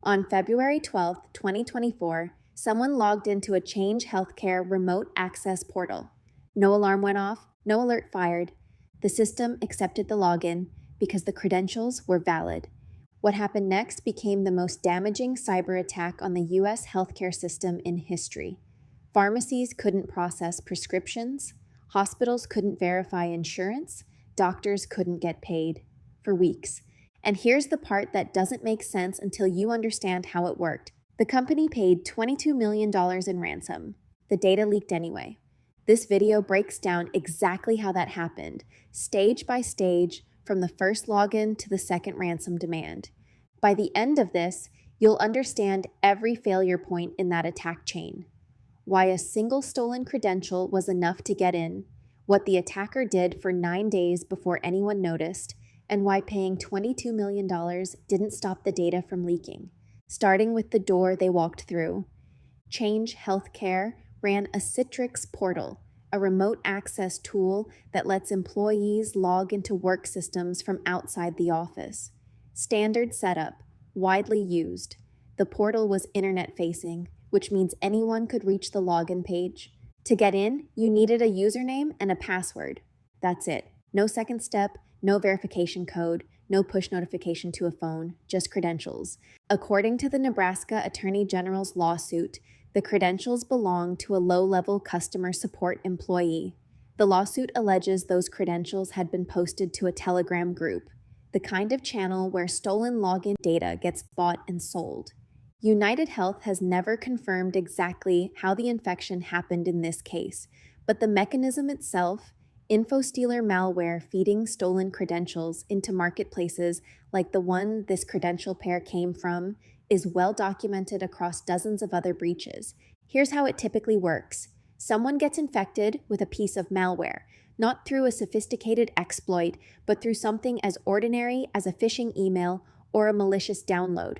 On February 12, 2024, someone logged into a Change Healthcare remote access portal. No alarm went off, no alert fired. The system accepted the login because the credentials were valid. What happened next became the most damaging cyber attack on the US healthcare system in history. Pharmacies couldn't process prescriptions, hospitals couldn't verify insurance, doctors couldn't get paid for weeks. And here's the part that doesn't make sense until you understand how it worked. The company paid $22 million in ransom. The data leaked anyway. This video breaks down exactly how that happened, stage by stage, from the first login to the second ransom demand. By the end of this, you'll understand every failure point in that attack chain. Why a single stolen credential was enough to get in, what the attacker did for 9 days before anyone noticed, and why paying $22 million didn't stop the data from leaking, starting with the door they walked through. Change Healthcare ran a Citrix portal, a remote access tool that lets employees log into work systems from outside the office. Standard setup, widely used. The portal was internet-facing, which means anyone could reach the login page. To get in, you needed a username and a password. That's it. No second step, no verification code, no push notification to a phone, just credentials. According to the Nebraska Attorney General's lawsuit, the credentials belong to a low-level customer support employee. The lawsuit alleges those credentials had been posted to a Telegram group, the kind of channel where stolen login data gets bought and sold. United Health has never confirmed exactly how the infection happened in this case, but the mechanism itself, InfoStealer malware feeding stolen credentials into marketplaces like the one this credential pair came from, is well documented across dozens of other breaches. Here's how it typically works. Someone gets infected with a piece of malware, not through a sophisticated exploit, but through something as ordinary as a phishing email or a malicious download.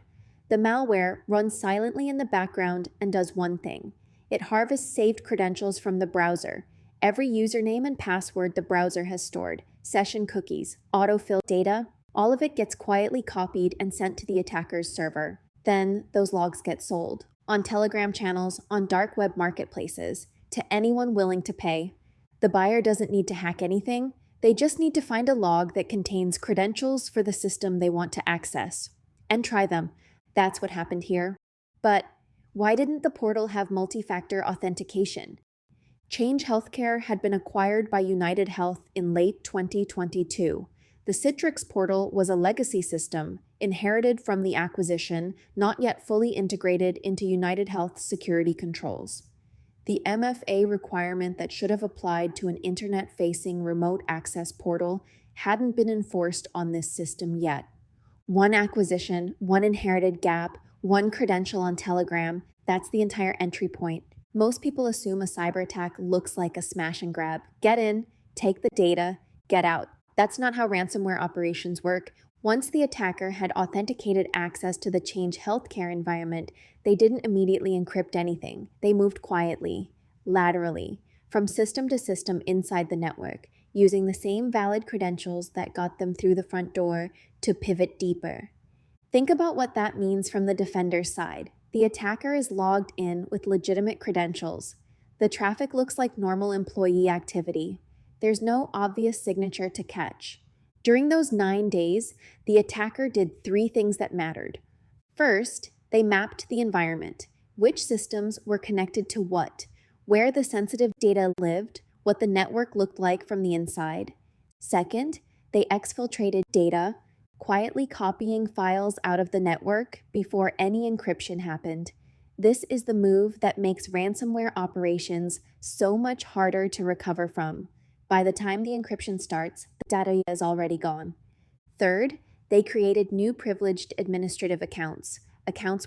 The malware runs silently in the background and does one thing. It harvests saved credentials from the browser. Every username and password the browser has stored, session cookies, autofill data, all of it gets quietly copied and sent to the attacker's server. Then those logs get sold on Telegram channels, on dark web marketplaces, to anyone willing to pay. The buyer doesn't need to hack anything. They just need to find a log that contains credentials for the system they want to access and try them. That's what happened here. But why didn't the portal have multi-factor authentication? Change Healthcare had been acquired by United Health in late 2022. The Citrix portal was a legacy system inherited from the acquisition, not yet fully integrated into United Health's security controls. The MFA requirement that should have applied to an internet-facing remote access portal hadn't been enforced on this system yet. One acquisition, one inherited gap, one credential on Telegram, that's the entire entry point. Most people assume a cyber attack looks like a smash and grab. Get in, take the data, get out. That's not how ransomware operations work. Once the attacker had authenticated access to the Change Healthcare environment, they didn't immediately encrypt anything. They moved quietly, laterally, from system to system inside the network, using the same valid credentials that got them through the front door to pivot deeper. Think about what that means from the defender's side. The attacker is logged in with legitimate credentials. The traffic looks like normal employee activity. There's no obvious signature to catch. During those 9 days, the attacker did 3 things that mattered. First, they mapped the environment. Which systems were connected to what, where the sensitive data lived, what the network looked like from the inside. Second, they exfiltrated data, quietly copying files out of the network before any encryption happened. This is the move that makes ransomware operations so much harder to recover from. By the time the encryption starts, the data is already gone. Third, they created new privileged administrative accounts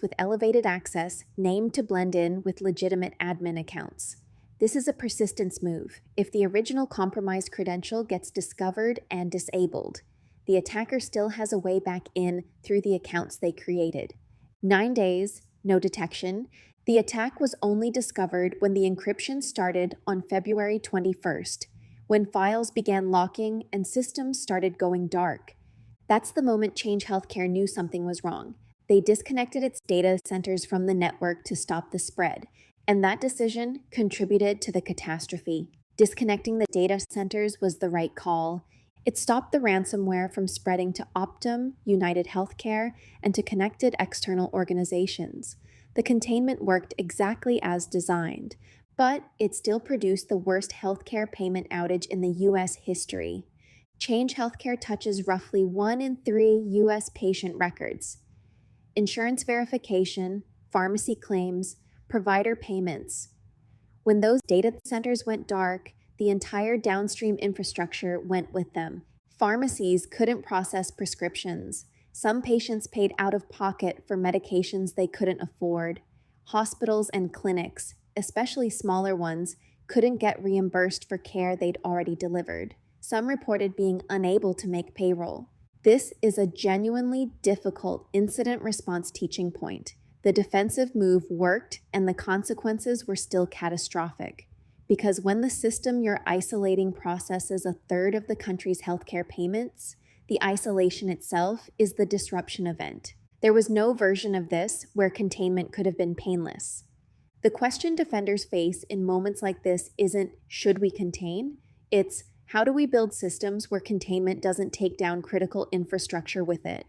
with elevated access, named to blend in with legitimate admin accounts. This is a persistence move. If the original compromised credential gets discovered and disabled, the attacker still has a way back in through the accounts they created. 9 days, no detection. The attack was only discovered when the encryption started on February 21st, when files began locking and systems started going dark. That's the moment Change Healthcare knew something was wrong. They disconnected its data centers from the network to stop the spread, and that decision contributed to the catastrophe. Disconnecting the data centers was the right call. It stopped the ransomware from spreading to Optum, United Healthcare, and to connected external organizations. The containment worked exactly as designed, but it still produced the worst healthcare payment outage in the U.S. history. Change Healthcare touches roughly 1 in 3 U.S. patient records. Insurance verification, pharmacy claims, provider payments. When those data centers went dark, the entire downstream infrastructure went with them. Pharmacies couldn't process prescriptions. Some patients paid out of pocket for medications they couldn't afford. Hospitals and clinics, especially smaller ones, couldn't get reimbursed for care they'd already delivered. Some reported being unable to make payroll. This is a genuinely difficult incident response teaching point. The defensive move worked, and the consequences were still catastrophic. Because when the system you're isolating processes a third of the country's healthcare payments, the isolation itself is the disruption event. There was no version of this where containment could have been painless. The question defenders face in moments like this isn't, should we contain? It's, how do we build systems where containment doesn't take down critical infrastructure with it?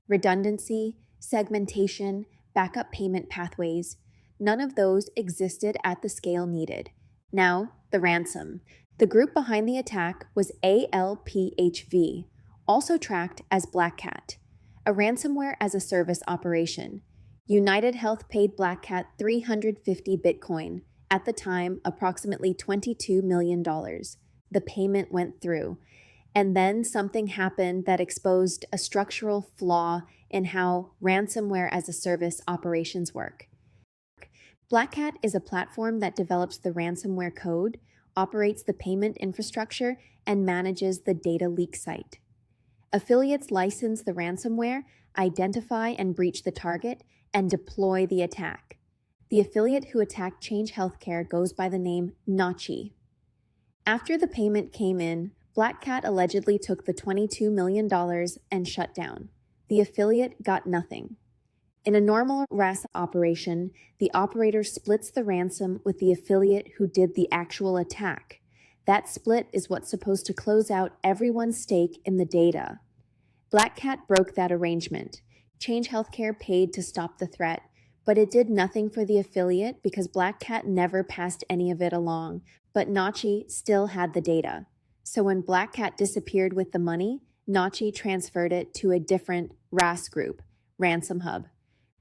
Redundancy, segmentation, backup payment pathways, none of those existed at the scale needed. Now, the ransom. The group behind the attack was ALPHV, also tracked as BlackCat, a ransomware as a service operation. United Health paid BlackCat 350 Bitcoin, at the time approximately $22 million. The payment went through, and then something happened that exposed a structural flaw in how ransomware as a service operations work. BlackCat is a platform that develops the ransomware code, operates the payment infrastructure, and manages the data leak site. Affiliates license the ransomware, identify and breach the target, and deploy the attack. The affiliate who attacked Change Healthcare goes by the name Nachi. After the payment came in, BlackCat allegedly took the $22 million and shut down. The affiliate got nothing. In a normal RAS operation, the operator splits the ransom with the affiliate who did the actual attack. That split is what's supposed to close out everyone's stake in the data. BlackCat broke that arrangement. Change Healthcare paid to stop the threat, but it did nothing for the affiliate because BlackCat never passed any of it along, but Nachi still had the data. So when BlackCat disappeared with the money, Nachi transferred it to a different RAS group, RansomHub.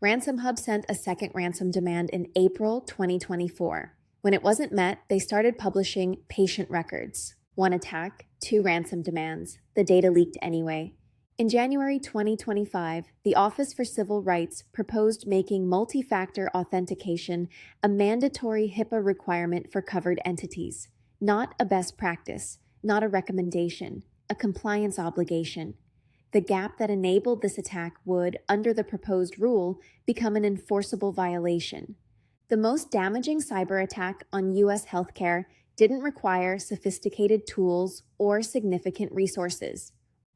RansomHub sent a second ransom demand in April 2024. When it wasn't met, they started publishing patient records. 1 attack, 2 ransom demands. The data leaked anyway. In January 2025, the Office for Civil Rights proposed making multi-factor authentication a mandatory HIPAA requirement for covered entities, not a best practice, not a recommendation, a compliance obligation. The gap that enabled this attack would, under the proposed rule, become an enforceable violation. The most damaging cyber attack on U.S. healthcare didn't require sophisticated tools or significant resources.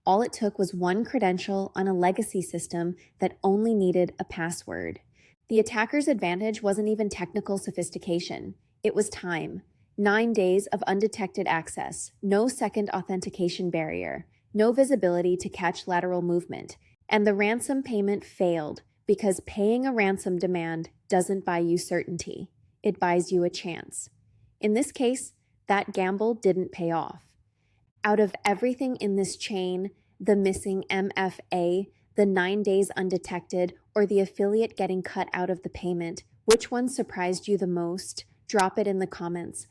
All it took was one credential on a legacy system that only needed a password. The attacker's advantage wasn't even technical sophistication. It was time. 9 days of undetected access, no second authentication barrier, no visibility to catch lateral movement, and the ransom payment failed because paying a ransom demand doesn't buy you certainty. It buys you a chance. In this case, that gamble didn't pay off. Out of everything in this chain, the missing MFA, the 9 days undetected, or the affiliate getting cut out of the payment, which one surprised you the most? Drop it in the comments.